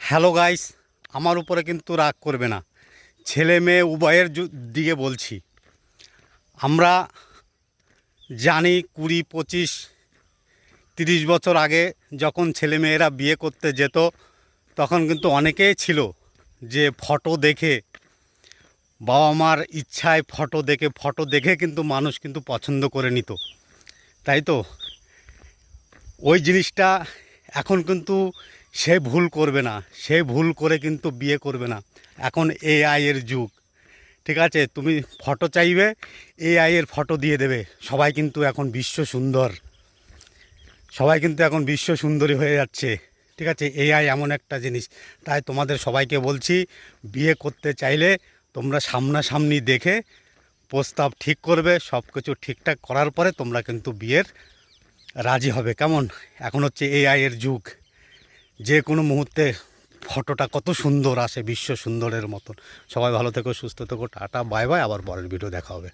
Hello guys, আমার উপরে কিন্তু রাগ করবে না। ছেলে মেয়ে উভয়ের দিকে বলছি। আমরা জানি 20, 25, 30 বছর আগে যখন ছেলে মেয়েরা বিয়ে করতে যেত, তখন কিন্তু অনেকেই ছিল যে ফটো দেখে, বাবা মার ইচ্ছায় ফটো দেখে কিন্তু মানুষ কিন্তু পছন্দ করে নিত, তাই তো? ওই জিনিসটা এখন কিন্তু সে ভুল করবে না, সে ভুল করে কিন্তু বিয়ে করবে না। এখন এআই এর যুগ, ঠিক আছে? তুমি ফটো চাইবে, এআই এর ফটো দিয়ে দেবে। সবাই কিন্তু এখন বিশ্ব সুন্দরী হয়ে যাচ্ছে, ঠিক আছে? এআই এমন একটা জিনিস। তাই তোমাদের সবাইকে বলছি, বিয়ে করতে চাইলে তোমরা সামনাসামনি দেখে প্রস্তাব ঠিক করবে। সব কিছু ঠিকঠাক করার পরে তোমরা কিন্তু বিয়ের রাজি হবে, কেমন? এখন হচ্ছে এআই এর যুগ, যে কোনো মুহূর্তে ফটোটা কত সুন্দর আসে, বিশ্ব সুন্দরের মতন। সবাই ভালো থেকো, সুস্থ থেকো, টাটা বাই বাই। আবার পরের ভিডিও দেখা হবে।